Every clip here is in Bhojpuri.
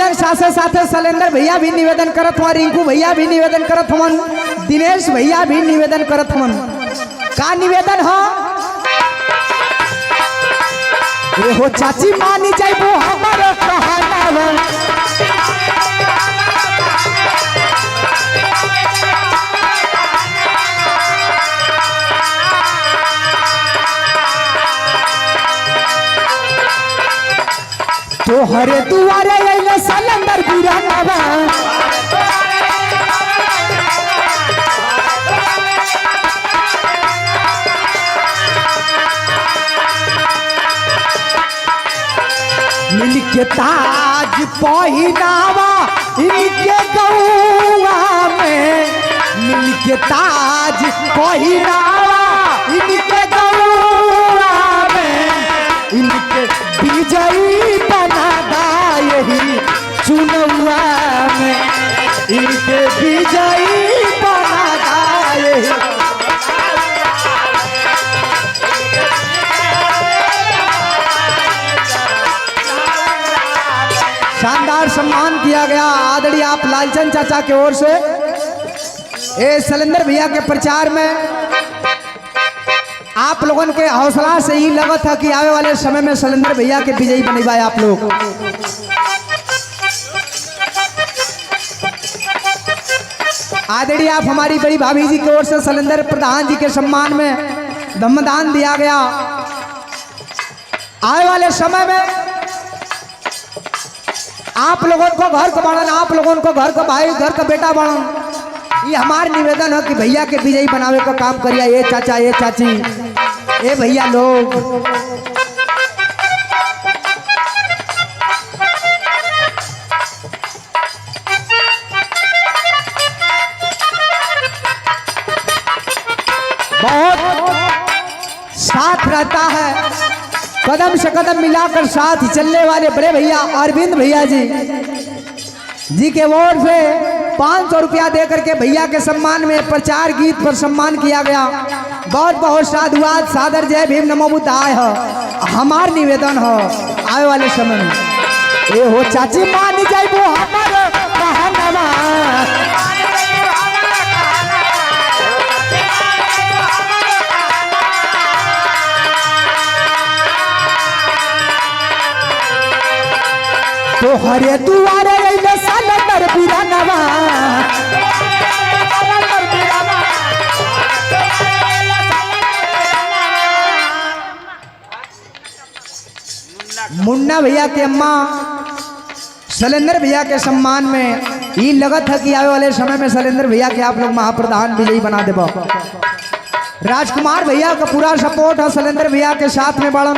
निवेदन साथे साथे शैलेंद्र भैया भी निवेदन करत हुआ, रिंकू भैया भी निवेदन करत हुआ, दिनेश भैया भी निवेदन करत हुआ। का निवेदन हो? ए हो चाची मानी जाइबो हमारो कहनावा, तोहरे दुआरे अइले शैलेंद्र बिरहनवा, मिलके ताज पहिनावा इनके गौआ में, मिलके ताज पहिनावा इनके गौआ में, इनके विजयी बना दा यही चुनौआ में, इनके विजयी बना दा यही। शानदार सम्मान किया गया आदरणीय आप लालचंद चाचा की ओर से। ये शैलेंद्र भैया के प्रचार में आप लोगों के हौसला से ही लगा था कि आने वाले समय में शैलेंद्र भैया के विजयी बनेगा आप लोग। आदरणीय आप हमारी बड़ी भाभी जी की ओर से शैलेंद्र प्रधान जी के सम्मान में धम्मदान दिया गया। आने वाले समय में आप लोगों को घर का बढ़न, आप लोगों को घर का भाई, घर का बेटा बढ़न, ये हमार निवेदन है कि भैया के विजयी बनावे का काम करिए। ये चाचा, ये चाची, ये भैया लोग बहुत साथ रहता है, कदम से कदम मिलाकर साथ चलने वाले बड़े भैया अरविंद भैया जी के ओर से 500 रुपया देकर के भैया के सम्मान में प्रचार गीत पर सम्मान किया गया। बहुत बहुत साधुवाद, सादर जय भीम नमो बुद्धाय है हमार निवेदन हो। आने वाले समय में ये हो चाची मान जाइबो हमारो कहनावा, तोहरे दुआरे अइले शैलेंद्र बिरहनवा, मुन्ना भैया के अम्मा शैलेंद्र भैया के सम्मान में ये लगत है कि आने वाले समय में शैलेंद्र भैया के आप लोग महाप्रधान विजयी बना देबो। राजकुमार भैया का पूरा सपोर्ट है शैलेंद्र भैया के साथ में बढ़न।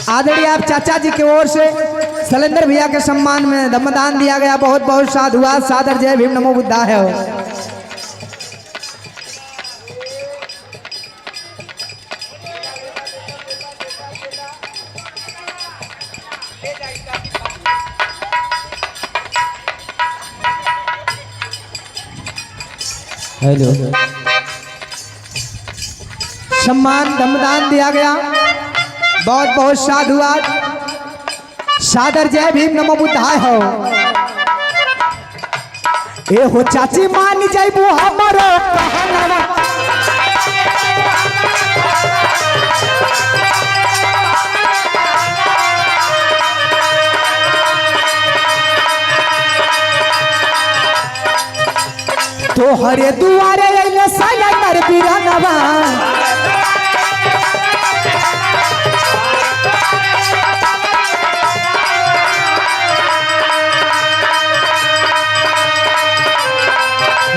आदरणीय आप चाचा जी की ओर से शैलेंद्र भैया के सम्मान में धम्मदान दिया गया। बहुत बहुत साधुवाद, सादर जय भीम नमो बुद्धाय है। हेलो, सम्मान धम्मदान दिया गया। बहुत बहुत साधुवाद, सादर जय भीम नमो बुद्धाय हो। ए हो चाची मान जाइबो हमारो कहनावा, तोहरे दुआरे अइले शैलेंद्र बिरहनवा,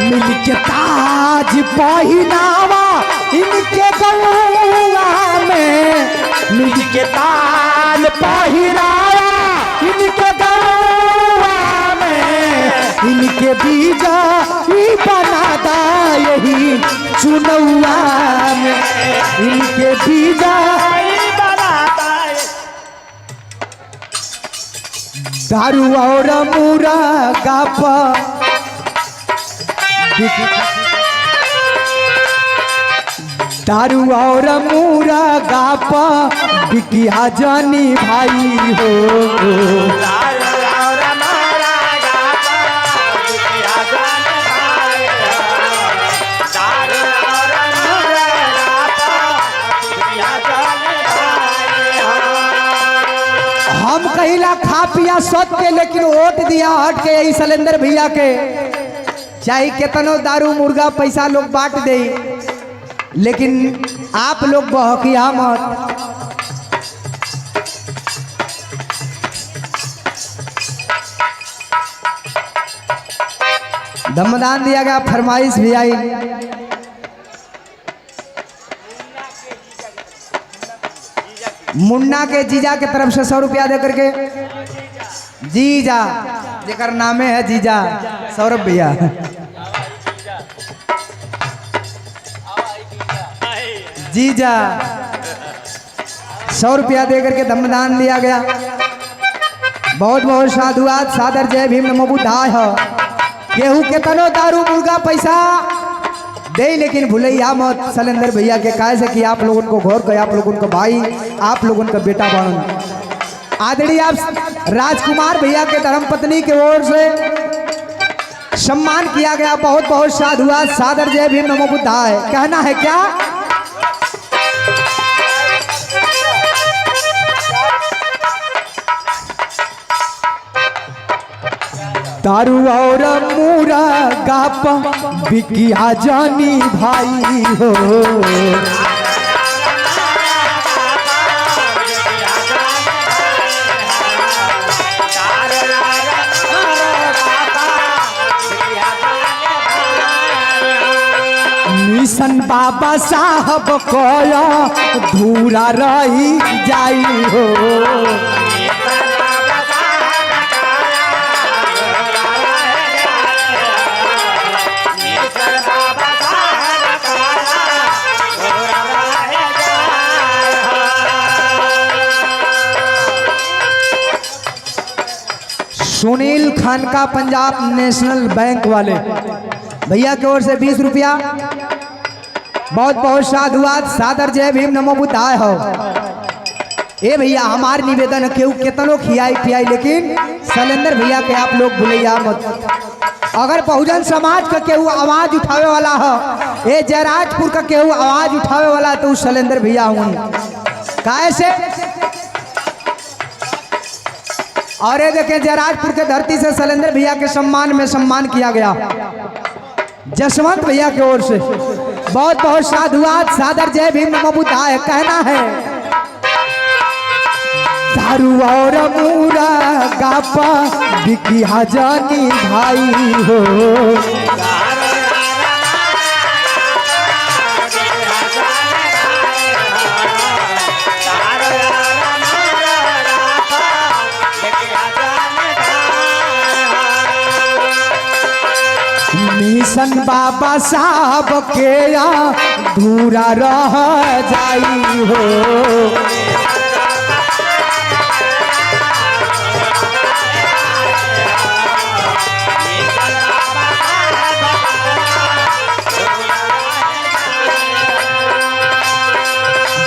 मिलके ताज पहिनावा इनके गौआ में, मिलके ताज पहिनावा इनके गौआ में, इनके बीजा ही बना दा यही चुनौआ में, इनके बीजा ही बना दा। दारू और मुर्गा पर दारू और मुर्गा पर बिटिया जानी भाई हो, खा पिया सोच के, लेकिन वोट दिया हट के यही शैलेंद्र भैया के। चाहे कितनो दारू मुर्गा पैसा लोग बांट दे, लेकिन आप लोग बहकिया मत। दमदान दिया गया, फरमाइश भी आई। मुन्ना के जीजा के तरफ से 100 रुपया दे करके, जीजा जेकर नामे है जीजा सौरभ भैया, जीजा 100 रुपया दे करके दमदान दिया गया। बहुत बहुत साधुवाद, सादर जय भीम नमो बुद्धाय। केहू के तनो दारू मुर्गा पैसा दे, लेकिन भूलैया मत शैलेंद्र भैया के, काहे से कि आप लोगों को घोर के, आप लोगों को भाई, आप लोगों का बेटा बहन। आदरणीय आप राजकुमार भैया के धर्मपत्नी के ओर से सम्मान किया गया। बहुत बहुत साधुवाद, सादर जय भीम नमो बुद्धाय। कहना है क्या? दारू और मुर्गा बिकिया जानी भाई हो, मिशन बाबा साहब को धूरा रही जाई हो। सुनील खान का पंजाब नेशनल बैंक वाले भैया की ओर से 20 रुपया। बहुत बहुत साधुवाद, सादर जय भीम नमो बुद्धाय हो। ए भैया हमार निवेदन है, केहू केतनो खियाई पियाई, लेकिन शैलेंद्र भैया के आप लोग भूलैया मत। अगर बहुजन समाज का केहू आवाज उठावे वाला है, ए जयराजपुर का केहू आवाज उठावे वाला है, तो शैलेंद्र भैया हूँ। काहे से? और ये देखें, जयराजपुर के धरती से शैलेंद्र भैया के सम्मान में सम्मान किया गया जसवंत भैया की ओर से। बहुत बहुत साधुवाद, सादर जय भीम नमो बुद्धाय। कहना है दारू और मुर्गा बिकिया जानी भाई हो, मिशन बाबा साहब के धूरा रह जाई हो।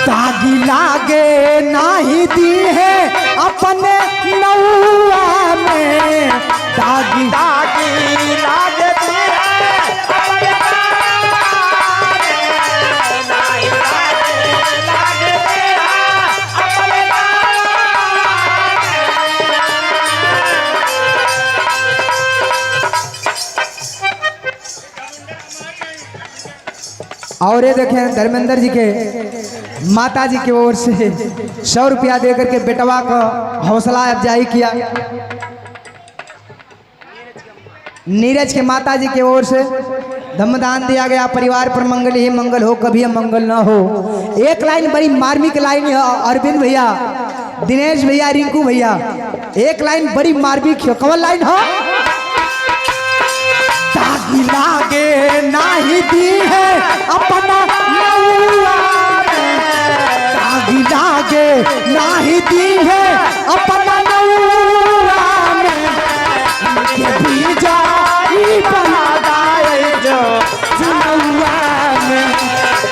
दागी लागे नाही दी है अपने नौआ में, दागी दागी लागे और ये देखें धर्मेंद्र जी के माता जी की ओर से 100 रुपया देकर के बेटवा का हौसला अफजाई किया। नीरज के माता जी की ओर से धम्मदान दिया गया। परिवार पर मंगल ही मंगल हो, कभी मंगल ना हो। एक लाइन बड़ी मार्मिक लाइन है, अरविंद भैया, दिनेश भैया, रिंकू भैया, एक लाइन बड़ी मार्मिक है। कौन लाइन हो? दागी लागे नाही दी है अपना नौआ में, दागी लागे नाही दी है अपना नौआ में, इनके बीजाई बना दाए जो नौआ में,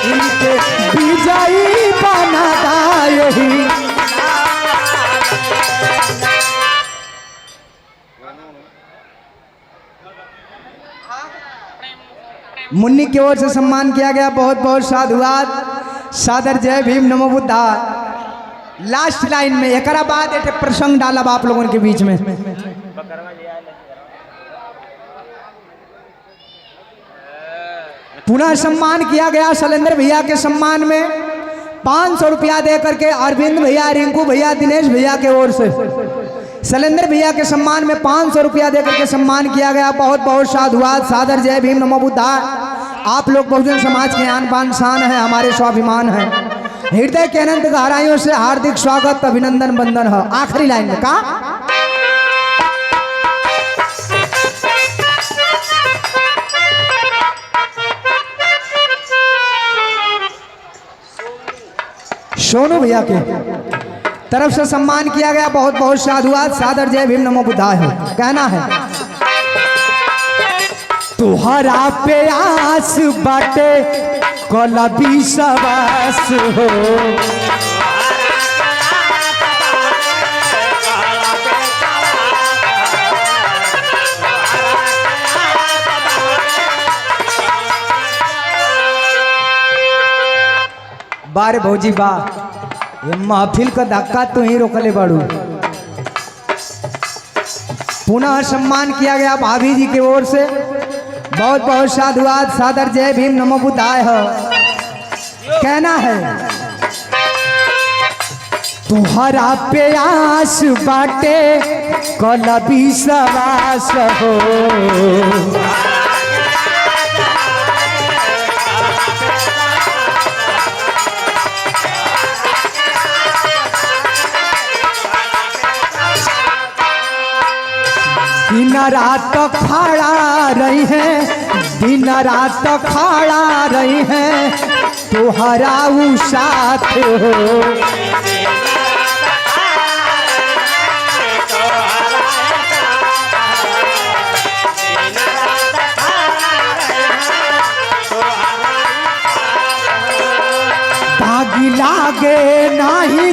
इनके बीजाई बना दाए ही। मुन्नी की ओर से सम्मान किया गया। बहुत बहुत साधुवाद, सादर जय भीम नमो बुद्धाय। लास्ट लाइन में एक बाद एक प्रसंग डालब आप लोगों के बीच में। पुनः सम्मान किया गया शैलेंद्र भैया के सम्मान में 500 रुपया दे करके अरविंद भैया, रिंकू भैया, दिनेश भैया के ओर से शैलेंद्र भैया के सम्मान में 500 रुपया दे करके सम्मान किया गया। बहुत बहुत साधुवाद, सादर जय भीम, नमो बुद्धाय। आप लोग बहुजन समाज के आन बान शान है, हमारे स्वाभिमान है। हृदय के अनंत गहराइयों से हार्दिक स्वागत, अभिनंदन, वंदन है। आखिरी लाइन में कहा सोनू भैया के तरफ से सम्मान किया गया। बहुत बहुत साधुवाद, सादर जय भीम, नमो बुद्धाय है। कहना है तुहरा पे आस बाटे कल विश्वास हो, बारे भौजी बा ये महफिल का धक्का तो ही रोकले बाड़ू। पुनः सम्मान किया गया भाभी जी की ओर से। बहुत बहुत साधुवाद, सादर जय भीम, नमो बुद्धाय है। कहना है तुहरा पे आस बाटे कल विश्वास हो, दिन रात खड़ा रही है, दिन रात खड़ा रही है तुहरा उ साथ हो। दागी लागे नाही